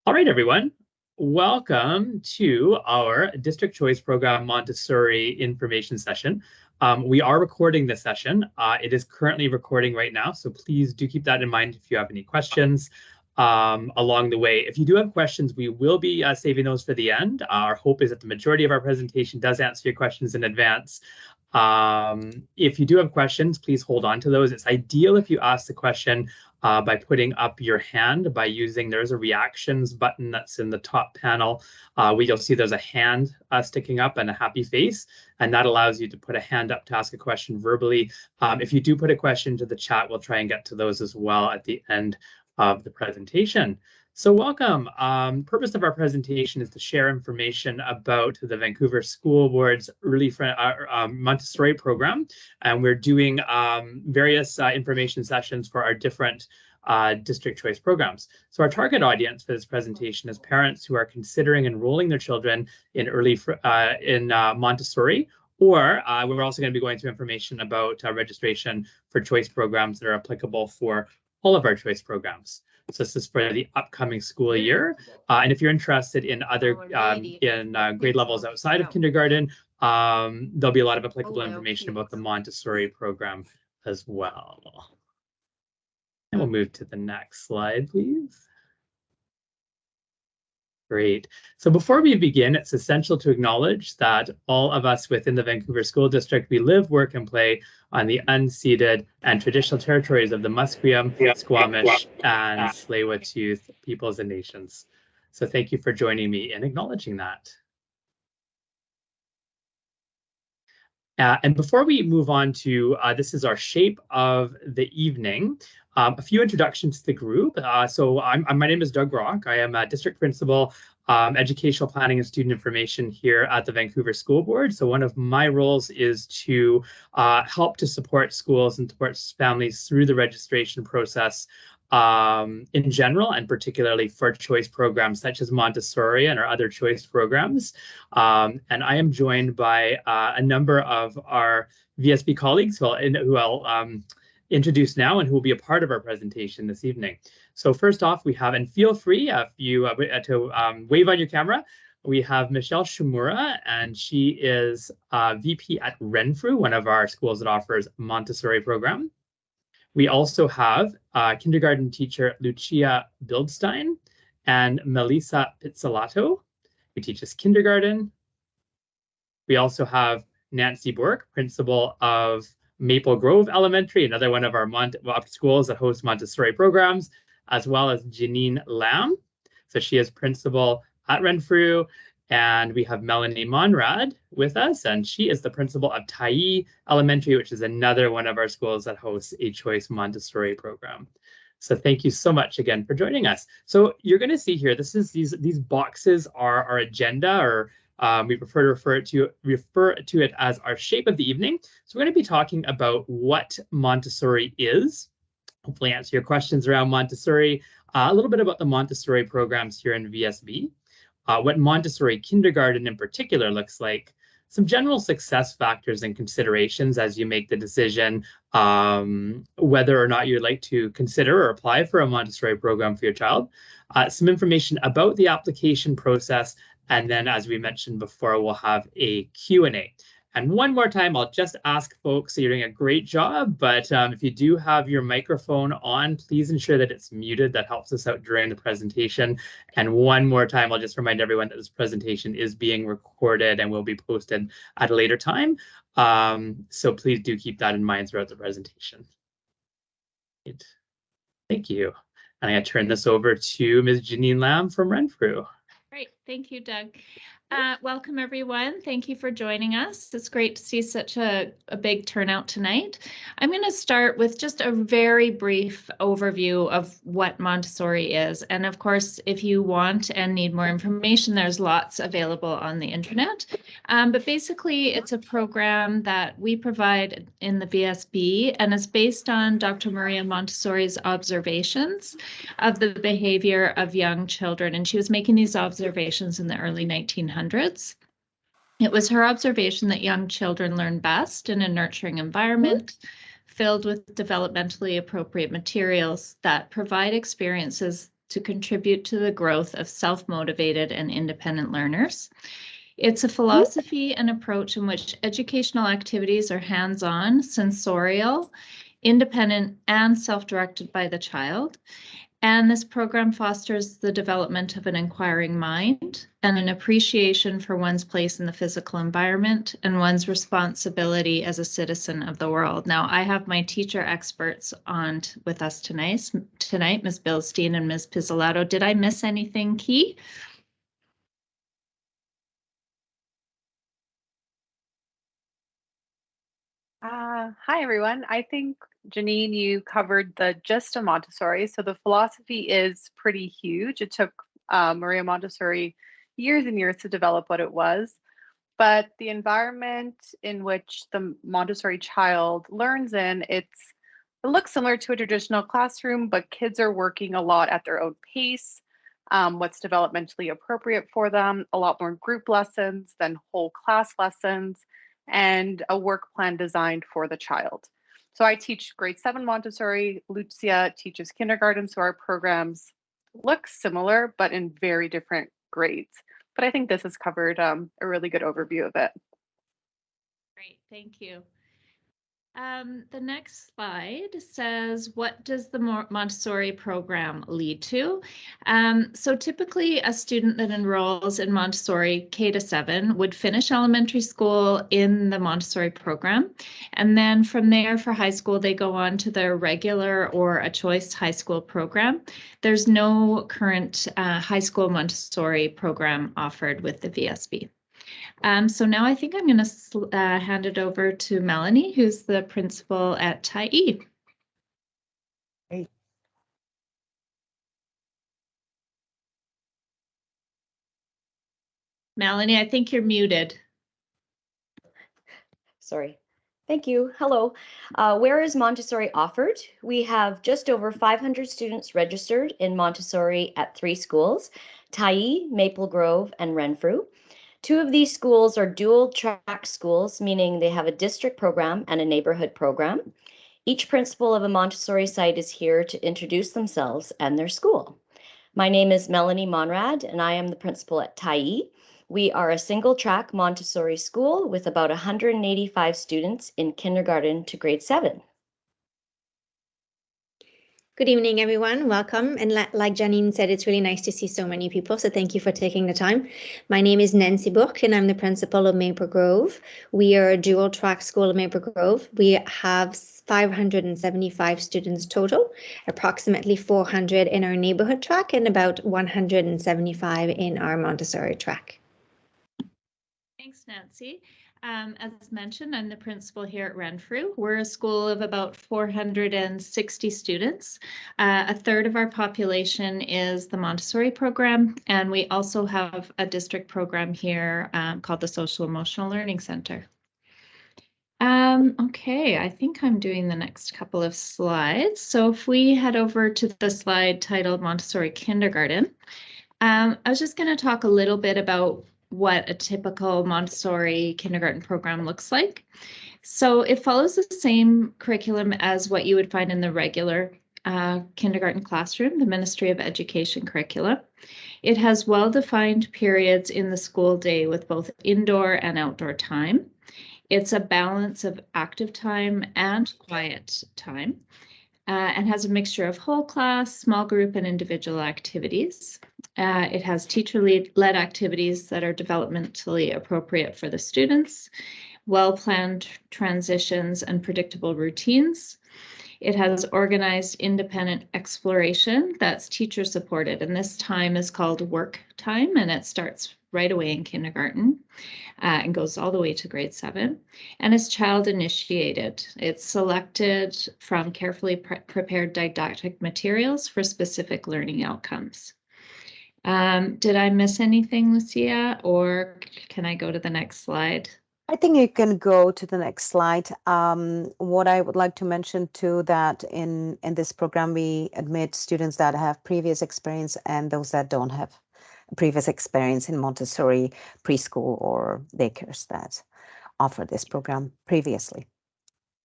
All right, everyone. Welcome to our District Choice Program Montessori information session. We are recording this session. It is currently recording right now, so please do keep that in mind if you have any questions along the way. If you do have questions, we will be saving those for the end. Our hope is that the majority of our presentation does answer your questions in advance. If you do have questions, please hold on to those. It's ideal if you ask the question by putting up your hand by using, there's a reactions button that's in the top panel. You'll see there's a hand sticking up and a happy face, and that allows you to put a hand up to ask a question verbally. If you do put a question to the chat, we'll try and get to those as well at the end of the presentation. So welcome. Purpose of our presentation is to share information about the Vancouver School Board's early Montessori program, and we're doing various information sessions for our different district choice programs. So our target audience for this presentation is parents who are considering enrolling their children in Montessori, or we're also going to be going through information about registration for choice programs that are applicable for all of our choice programs. So this is for the upcoming school year. And if you're interested in other grade levels outside of kindergarten, there'll be a lot of applicable information about the Montessori program as well. And we'll move to the next slide, please. Great. So before we begin, it's essential to acknowledge that all of us within the Vancouver School District, we live, work, and play on the unceded and traditional territories of the Musqueam, Squamish, and Tsleil-Waututh peoples and nations. So thank you for joining me in acknowledging that. And before we move on to, this is our shape of the evening, a few introductions to the group. My name is Doug Rock. I am a district principal, educational planning and student information here at the Vancouver School Board. So one of my roles is to help to support schools and support families through the registration process in general, and particularly for choice programs such as Montessori and our other choice programs. And I am joined by a number of our VSB colleagues who I'll introduce now and who will be a part of our presentation this evening. So first off, we have, and feel free if you to wave on your camera, we have Michelle Shimura, and she is VP at Renfrew, one of our schools that offers Montessori program. We also have kindergarten teacher Lucia Bildstein and Melissa Pizzolato, who teaches kindergarten. We also have Nancy Bork, principal of Maple Grove Elementary, another one of our schools that hosts Montessori programs, as well as Janine Lamb. So she is principal at Renfrew. And we have Melanie Monrad with us, and she is the principal of Tyee Elementary, which is another one of our schools that hosts a choice Montessori program. So thank you so much again for joining us. So you're going to see here, these boxes are our agenda, or we prefer to refer to it as our shape of the evening. So we're going to be talking about what Montessori is, hopefully answer your questions around Montessori, a little bit about the Montessori programs here in VSB. What Montessori Kindergarten in particular looks like, some general success factors and considerations as you make the decision whether or not you'd like to consider or apply for a Montessori program for your child, some information about the application process, and then, as we mentioned before, we'll have a Q&A. And one more time, I'll just ask folks, so you're doing a great job, but if you do have your microphone on, please ensure that it's muted. That helps us out during the presentation. And one more time, I'll just remind everyone that this presentation is being recorded and will be posted at a later time. So please do keep that in mind throughout the presentation. Great. Thank you. And I'm going to turn this over to Ms. Janine Lamb from Renfrew. Great. Thank you, Doug. Welcome, everyone. Thank you for joining us. It's great to see such a big turnout tonight. I'm going to start with just a very brief overview of what Montessori is. And of course, if you want and need more information, there's lots available on the internet. But basically, it's a program that we provide in the VSB, and it's based on Dr. Maria Montessori's observations of the behavior of young children. And she was making these observations in the early 1900s. It was her observation that young children learn best in a nurturing environment, filled with developmentally appropriate materials that provide experiences to contribute to the growth of self-motivated and independent learners. It's a philosophy and approach in which educational activities are hands-on, sensorial, independent, and self-directed by the child. And this program fosters the development of an inquiring mind and an appreciation for one's place in the physical environment and one's responsibility as a citizen of the world. Now, I have my teacher experts on with us tonight, Ms. Bilstein and Ms. Pizzolato. Did I miss anything key? Hi, everyone. I think, Janine, you covered the gist of Montessori. So the philosophy is pretty huge. It took Maria Montessori years and years to develop what it was. But the environment in which the Montessori child learns in, it looks similar to a traditional classroom, but kids are working a lot at their own pace, what's developmentally appropriate for them, a lot more group lessons than whole class lessons, and a work plan designed for the child. So I teach grade 7 Montessori, Lucia teaches kindergarten, so our programs look similar, but in very different grades. But I think this has covered a really good overview of it. Great, thank you. The next slide says, what does the Montessori program lead to? So typically a student that enrolls in Montessori K-7 would finish elementary school in the Montessori program. And then from there for high school, they go on to their regular or a choice high school program. There's no current high school Montessori program offered with the VSB. So now I think I'm going to hand it over to Melanie, who's the principal at Tyee. Great. Melanie, I think you're muted. Sorry. Thank you. Hello. Where is Montessori offered? We have just over 500 students registered in Montessori at 3 schools, Tyee, Maple Grove, and Renfrew. 2 of these schools are dual track schools, meaning they have a district program and a neighborhood program. Each principal of a Montessori site is here to introduce themselves and their school. My name is Melanie Monrad, and I am the principal at Tyee. We are a single track Montessori school with about 185 students in kindergarten to grade 7. Good evening, everyone. Welcome. And like Janine said, it's really nice to see so many people. So thank you for taking the time. My name is Nancy Book, and I'm the principal of Maple Grove. We are a dual track school of Maple Grove. We have 575 students total, approximately 400 in our neighborhood track and about 175 in our Montessori track. Thanks, Nancy. As mentioned, I'm the principal here at Renfrew. We're a school of about 460 students. A third of our population is the Montessori program, and we also have a district program here called the Social Emotional Learning Center. Okay, I think I'm doing the next couple of slides. So if we head over to the slide titled Montessori Kindergarten, I was just going to talk a little bit about what a typical Montessori kindergarten program looks like. So it follows the same curriculum as what you would find in the regular kindergarten classroom, the Ministry of Education curricula. It has well-defined periods in the school day with both indoor and outdoor time. It's a balance of active time and quiet time, and has a mixture of whole class, small group, and individual activities. It has teacher-led activities that are developmentally appropriate for the students, well-planned transitions, and predictable routines. It has organized independent exploration that's teacher-supported, and this time is called work time, and it starts right away in kindergarten and goes all the way to grade 7, and it's child-initiated. It's selected from carefully prepared didactic materials for specific learning outcomes. Did I miss anything, Lucia, or can I go to the next slide? I think you can go to the next slide. What I would like to mention too, that in this program, we admit students that have previous experience and those that don't have previous experience in Montessori preschool or daycares that offer this program previously.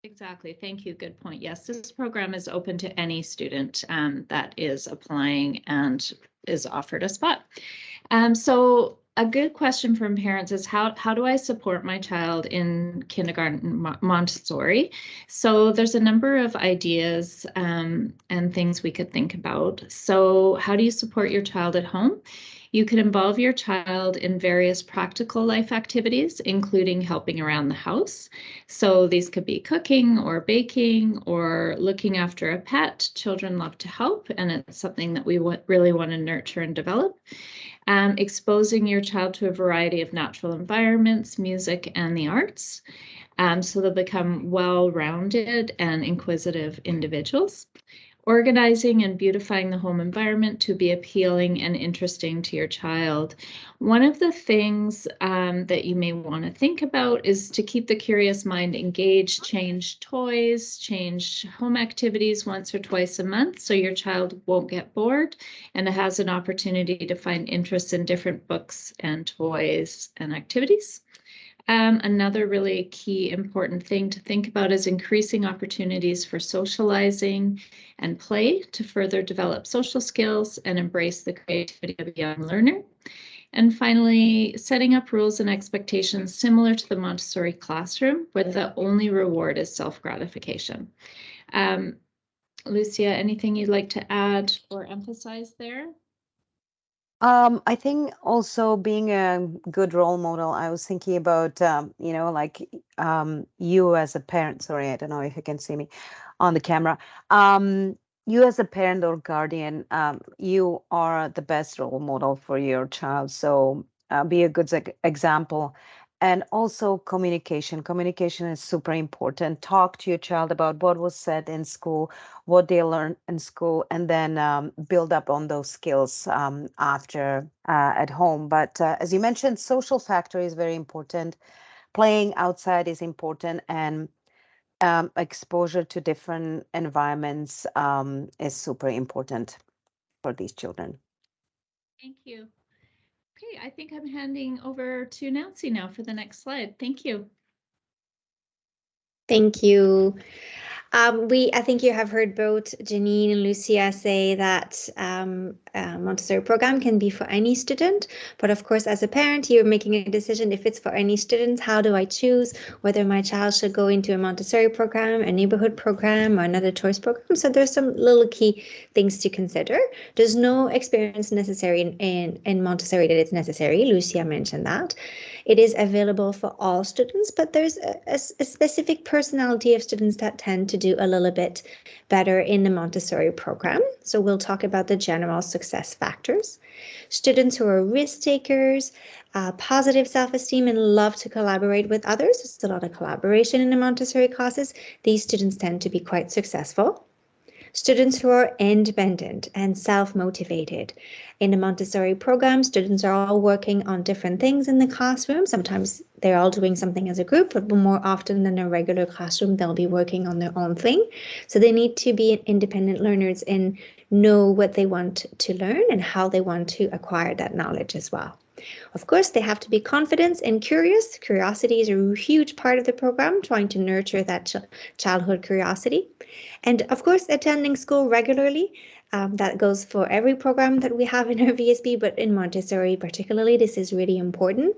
Exactly. Thank you. Good point. Yes, this program is open to any student that is applying and is offered a spot. So a good question from parents is how do I support my child in kindergarten Montessori? So there's a number of ideas and things we could think about. So how do you support your child at home? You can involve your child in various practical life activities, including helping around the house. So these could be cooking or baking or looking after a pet. Children love to help, and it's something that we really want to nurture and develop. Exposing your child to a variety of natural environments, music, and the arts. So they'll become well-rounded and inquisitive individuals. Organizing and beautifying the home environment to be appealing and interesting to your child. One of the things that you may want to think about is to keep the curious mind engaged, change toys, change home activities once or twice a month so your child won't get bored and has an opportunity to find interest in different books and toys and activities. Another really key important thing to think about is increasing opportunities for socializing and play to further develop social skills and embrace the creativity of a young learner. And finally, setting up rules and expectations similar to the Montessori classroom, where the only reward is self-gratification. Lucia, anything you'd like to add or emphasize there? I think also being a good role model, I was thinking about, like you as a parent, sorry, I don't know if you can see me on the camera. You as a parent or guardian, you are the best role model for your child. So be a good example. And also communication. Communication is super important. Talk to your child about what was said in school, what they learned in school, and then build up on those skills after at home. But as you mentioned, social factor is very important. Playing outside is important, and exposure to different environments is super important for these children. Thank you. Okay, I think I'm handing over to Nancy now for the next slide. Thank you. Thank you. I think you have heard both Janine and Lucia say that Montessori program can be for any student, but of course, as a parent, you're making a decision if it's for any student. How do I choose whether my child should go into a Montessori program, a neighborhood program, or another choice program? So there's some little key things to consider. There's no experience necessary in Montessori that it's necessary. Lucia mentioned that. It is available for all students, but there's a specific personality of students that tend to do a little bit better in the Montessori program. So we'll talk about the general success factors. Students who are risk takers, positive self-esteem, and love to collaborate with others. There's a lot of collaboration in the Montessori classes. These students tend to be quite successful. Students who are independent and self-motivated. In the Montessori program, students are all working on different things in the classroom. Sometimes they're all doing something as a group, but more often than a regular classroom, they'll be working on their own thing. So they need to be independent learners and know what they want to learn and how they want to acquire that knowledge as well. Of course, they have to be confident and curious. Curiosity is a huge part of the program, trying to nurture that childhood curiosity. And of course, attending school regularly. That goes for every program that we have in our VSB, but in Montessori particularly, this is really important.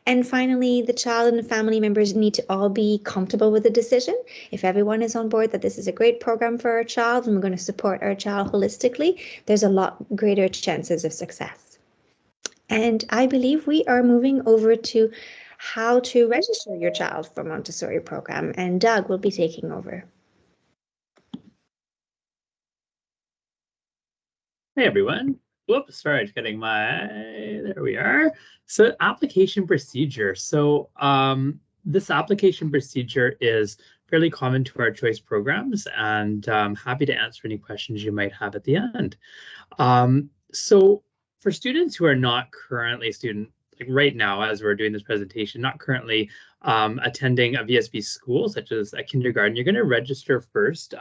And finally, the child and the family members need to all be comfortable with the decision. If everyone is on board that this is a great program for our child and we're going to support our child holistically, there's a lot greater chances of success. And I believe we are moving over to how to register your child for Montessori program, and Doug will be taking over. Hey everyone. Whoops, sorry, just getting there we are. So application procedure. So this application procedure is fairly common to our choice programs, and I'm happy to answer any questions you might have at the end. So for students who are not currently like right now, as we're doing this presentation, not currently attending a VSB school, such as a kindergarten, you're going to register first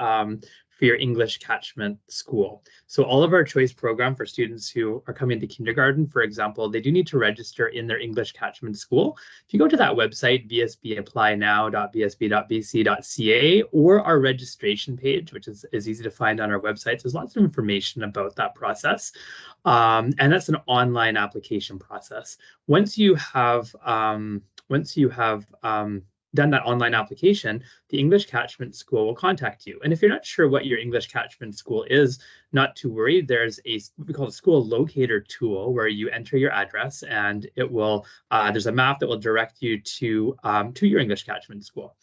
for your English catchment school. So all of our choice program for students who are coming to kindergarten, for example, they do need to register in their English catchment school. If you go to that website, vsbapplynow.bsb.bc.ca, or our registration page, which is easy to find on our website, there's lots of information about that process. And that's an online application process. Once you have done that online application, the English catchment school will contact you. And if you're not sure what your English catchment school is, not to worry. There's what we call a school locator tool where you enter your address, and it will there's a map that will direct you to your English catchment school.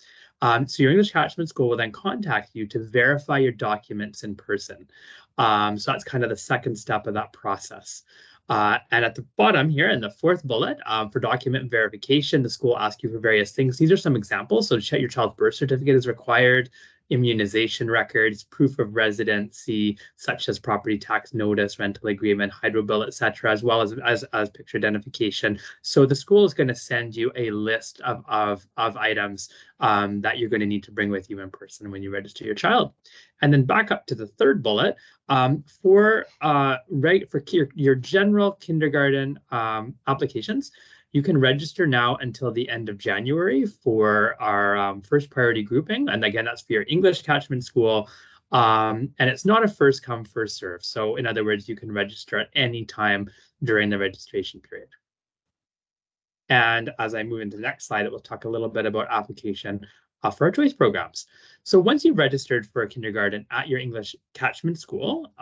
So your English catchment school will then contact you to verify your documents in person. So that's kind of the second step of that process. And at the bottom here in the fourth bullet, for document verification, the school asks you for various things. These are some examples. So your child's birth certificate is required, immunization records, proof of residency, such as property tax notice, rental agreement, hydro bill, etc., as well as picture identification. So the school is going to send you a list of items that you're going to need to bring with you in person when you register your child. And then back up to the third bullet, for your general kindergarten applications, you can register now until the end of January for our first priority grouping. And again, that's for your English catchment school. And it's not a first come, first serve. So in other words, you can register at any time during the registration period. And as I move into the next slide, it will talk a little bit about application for our choice programs. So once you've registered for a kindergarten at your English catchment school,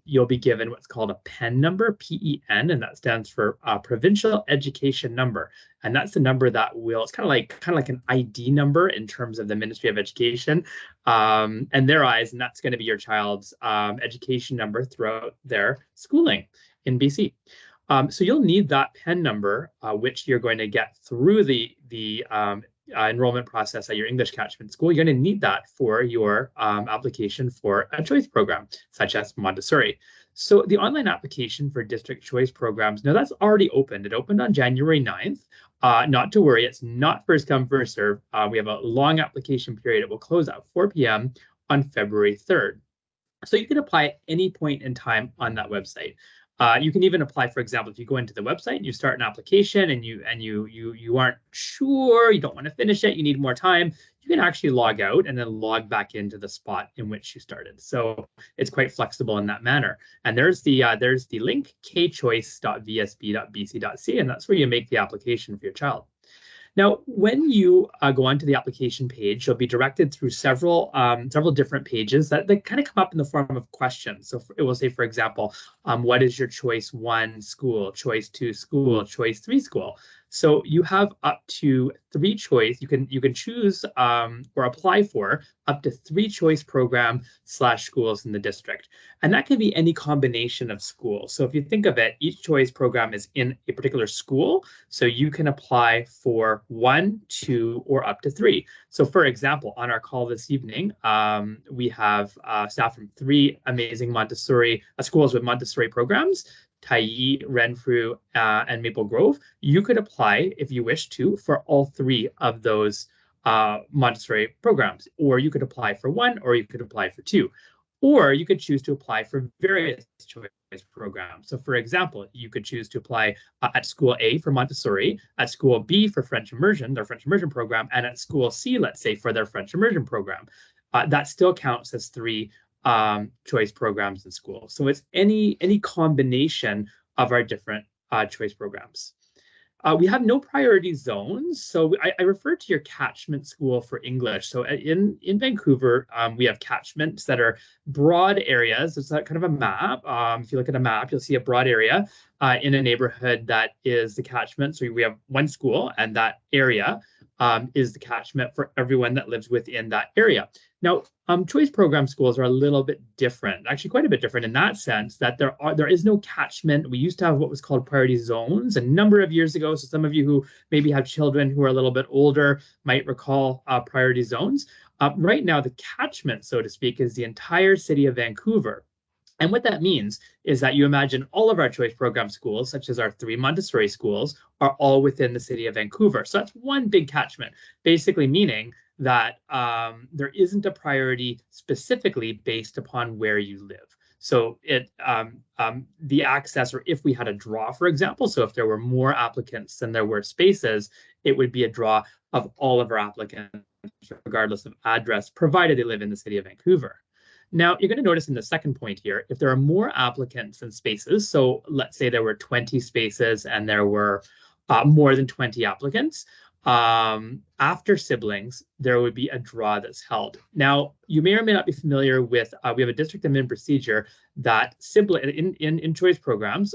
you'll be given what's called a PEN number, PEN, and that stands for Provincial Education Number. And that's the number that will, it's kind of like an ID number in terms of the Ministry of Education and their eyes, and that's going to be your child's education number throughout their schooling in BC. So you'll need that PEN number, which you're going to get through the enrollment process at your English catchment school. You're going to need that for your application for a choice program, such as Montessori. So the online application for district choice programs, now that's already opened. It opened on January 9th. Not to worry, it's not first come, first serve. We have a long application period. It will close at 4 p.m. on February 3rd. So you can apply at any point in time on that website. You can even apply, for example, if you go into the website and you start an application and you aren't sure, you don't want to finish it, you need more time, you can actually log out and then log back into the spot in which you started. So it's quite flexible in that manner. And there's the link, kchoice.vsb.bc.ca, and that's where you make the application for your child. Now, when you go onto the application page, you'll be directed through several different pages that kind of come up in the form of questions. So it will say, for example, what is your choice 1 school, choice 2 school, choice 3 school? So you have up to 3 choice. You can choose or apply for up to 3 choice program/schools in the district. And that can be any combination of schools. So if you think of it, each choice program is in a particular school. So you can apply for 1, 2, or up to 3. So for example, on our call this evening, we have staff from 3 amazing Montessori schools with Montessori programs, Tyee, Renfrew, and Maple Grove. You could apply, if you wish to, for all 3 of those Montessori programs, or you could apply for 1, or you could apply for 2, or you could choose to apply for various choice programs. So for example, you could choose to apply at school A for Montessori, at school B for French immersion, their French immersion program, and at school C, let's say, for their French immersion program. That still counts as 3 choice programs in school. So it's any combination of our different choice programs. We have no priority zones. So I refer to your catchment school for English. So in Vancouver, we have catchments that are broad areas. It's kind of a map. If you look at a map, you'll see a broad area in a neighborhood that is the catchment. So we have 1 school, and that area is the catchment for everyone that lives within that area. Now, choice program schools are a little bit different, actually quite a bit different in that sense that there is no catchment. We used to have what was called priority zones a number of years ago. So some of you who maybe have children who are a little bit older might recall priority zones. Right now, the catchment, so to speak, is the entire city of Vancouver. And what that means is that you imagine all of our choice program schools, such as our 3 Montessori schools, are all within the city of Vancouver. So that's one big catchment, basically meaning that there isn't a priority specifically based upon where you live. So the access, or if we had a draw, for example, so if there were more applicants than there were spaces, it would be a draw of all of our applicants, regardless of address, provided they live in the city of Vancouver. Now, you're going to notice in the second point here, if there are more applicants than spaces, so let's say there were 20 spaces and there were more than 20 applicants, after siblings, there would be a draw that's held. Now, you may or may not be familiar with, we have a district admin procedure that in choice programs,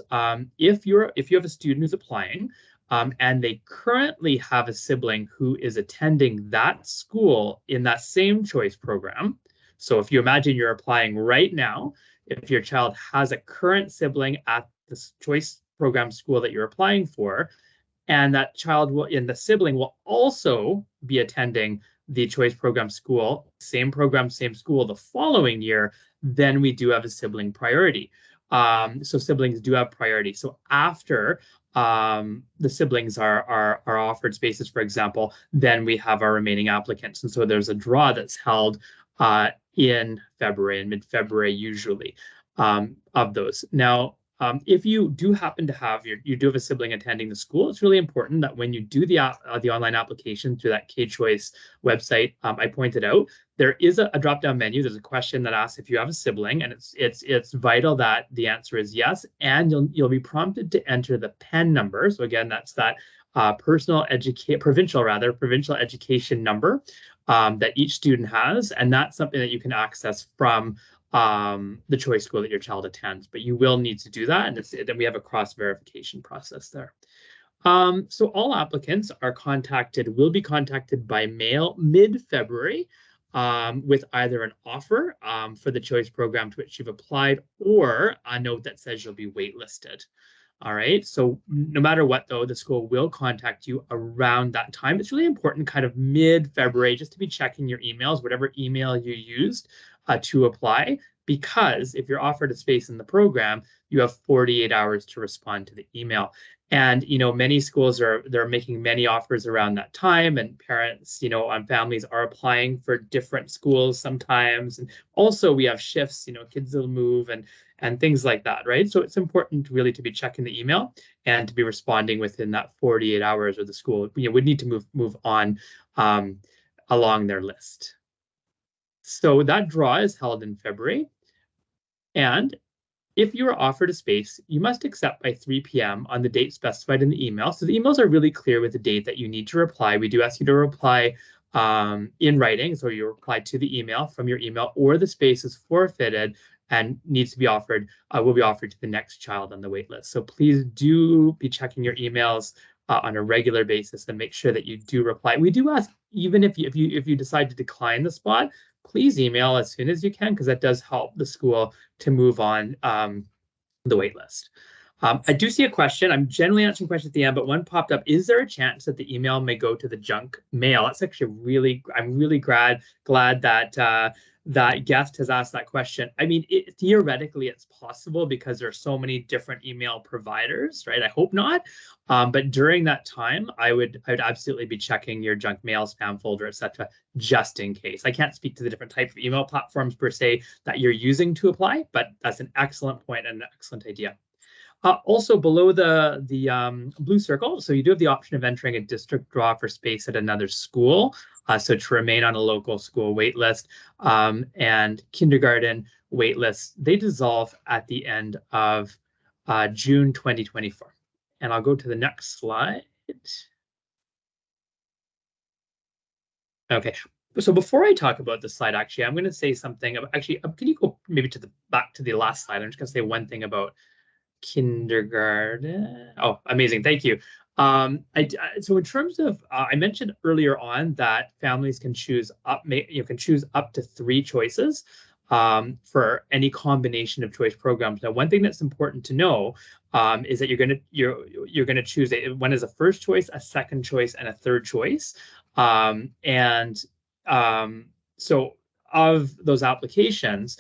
if you have a student who's applying, and they currently have a sibling who is attending that school in that same choice program. So if you imagine you're applying right now, if your child has a current sibling at the choice program school that you're applying for, and that child the sibling will also be attending the choice program school, same program, same school the following year, then we do have a sibling priority. So siblings do have priority. So after the siblings are offered spaces, for example, then we have our remaining applicants. And so there's a draw that's held in February and mid-February usually of those. Now, if you do happen to have you do have a sibling attending the school, it's really important that when you do the online application through that K-Choice website, I pointed out, there is a drop-down menu. There's a question that asks if you have a sibling, and it's vital that the answer is yes, and you'll be prompted to enter the PEN number. So again, that's that provincial education number that each student has, and that's something that you can access from the choice school that your child attends, but you will need to do that, and then we have a cross-verification process there. So all applicants will be contacted by mail mid-February with either an offer for the choice program to which you've applied, or a note that says you'll be waitlisted. All right, so no matter what, though, the school will contact you around that time. It's really important kind of mid-February just to be checking your emails, whatever email you used to apply, because if you're offered a space in the program, you have 48 hours to respond to the email. And, many schools they're making many offers around that time, and parents, and families are applying for different schools sometimes. And also we have shifts, kids will move and things like that, right? So it's important really to be checking the email and to be responding within that 48 hours, or the school would need to move on along their list. So that draw is held in February. And if you are offered a space, you must accept by 3 p.m. on the date specified in the email. So the emails are really clear with the date that you need to reply. We do ask you to reply in writing. So you reply to the email from your email, or the space is forfeited and needs to be offered, will be offered to the next child on the wait list. So please do be checking your emails on a regular basis and make sure that you do reply. We do ask, even if you decide to decline the spot, please email as soon as you can, because that does help the school to move on the wait list. I do see a question. I'm generally answering questions at the end, but one popped up. Is there a chance that the email may go to the junk mail? That's actually I'm really glad that that guest has asked that question. I mean, theoretically, it's possible because there are so many different email providers, right? I hope not. But during that time, I would absolutely be checking your junk mail, spam folder, etc., just in case. I can't speak to the different type of email platforms per se that you're using to apply, but that's an excellent point and an excellent idea. Also below the blue circle, so you do have the option of entering a district draw for space at another school, so to remain on a local school wait list, and kindergarten wait lists, they dissolve at the end of June 2024. And I'll go to the next slide. Okay, so before I talk about this slide, actually, I'm going to say something about, can you go maybe back to the last slide? I'm just going to say one thing about kindergarten. Oh, amazing. Thank you. So in terms of, I mentioned earlier on that families can choose up to 3 choices for any combination of choice programs. Now, one thing that's important to know is that you're gonna choose one as a first choice, a second choice, and a third choice. So of those applications,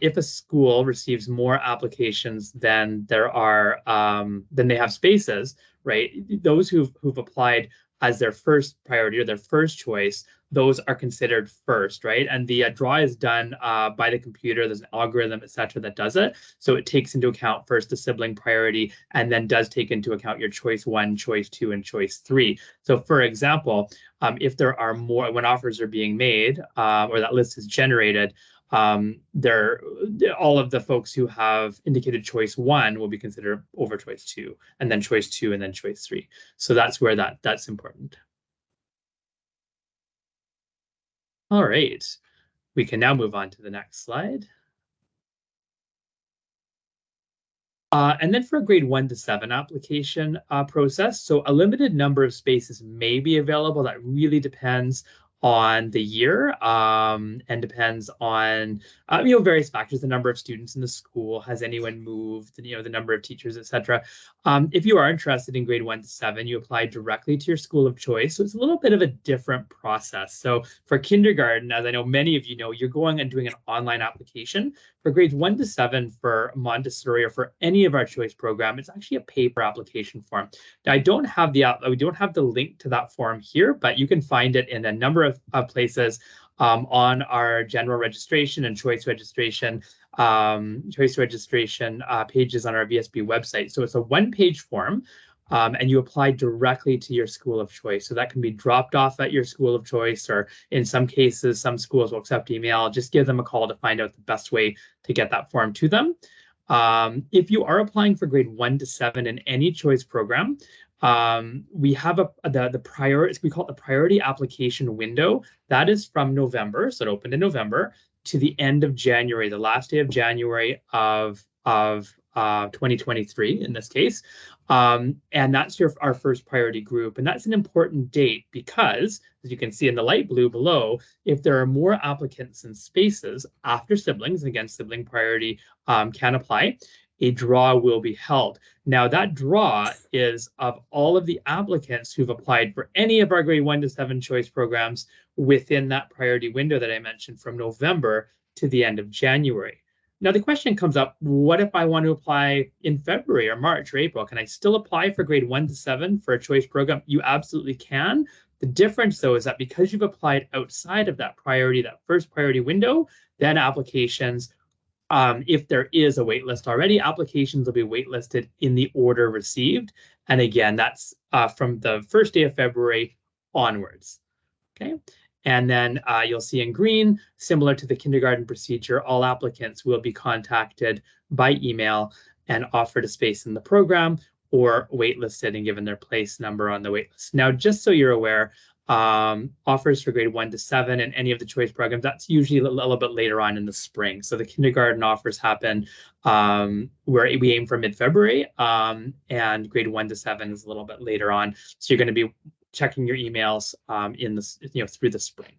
if a school receives more applications than there are than they have spaces, right? Those who've applied as their first priority or their first choice, those are considered first, right? And the draw is done by the computer. There's an algorithm, et cetera, that does it. So it takes into account first the sibling priority, and then does take into account your choice 1, choice 2, and choice 3. So for example, if there are more, when offers are being made, or that list is generated, all of the folks who have indicated choice 1 will be considered over choice 2, and then choice 2, and then choice 3. So that's where that's important. All right, we can now move on to the next slide. And then for a grade 1 to 7 application process, so a limited number of spaces may be available. That really depends on the year, and depends on various factors: the number of students in the school, has anyone moved, the number of teachers, etc. If you are interested in grade 1 to 7, you apply directly to your school of choice. So it's a little bit of a different process. So for kindergarten, as I know many of you know, you're going and doing an online application. For grades 1 to 7 for Montessori, or for any of our choice program, it's actually a paper application form. Now, we don't have the link to that form here, but you can find it in a number of places on our general registration and choice registration pages on our VSB website. So it's a one-page form, and you apply directly to your school of choice. So that can be dropped off at your school of choice, or in some cases, some schools will accept email. Just give them a call to find out the best way to get that form to them. If you are applying for grade 1 to 7 in any choice program, we have the priority, we call it the priority application window. That is from November, so it opened in November, to the end of January, the last day of January of 2023 in this case. And that's our first priority group. And that's an important date because, as you can see in the light blue below, if there are more applicants than spaces after siblings, and again, sibling priority can apply, a draw will be held. Now, that draw is of all of the applicants who've applied for any of our grade 1 to 7 choice programs within that priority window that I mentioned, from November to the end of January. Now, the question comes up, what if I want to apply in February or March or April? Can I still apply for grade 1 to 7 for a choice program? You absolutely can. The difference, though, is that because you've applied outside of that first priority window, then applications, if there is a wait list already, applications will be waitlisted in the order received. And again, that's from the first day of February onwards. Okay. And then you'll see in green, similar to the kindergarten procedure, all applicants will be contacted by email and offered a space in the program, or waitlisted and given their place number on the waitlist. Now, just so you're aware, offers for grade 1 to 7 and any of the choice programs, that's usually a little bit later on in the spring. So the kindergarten offers happen where we aim for mid-February, and grade 1 to 7 is a little bit later on. So you're going to be checking your emails in the through the spring.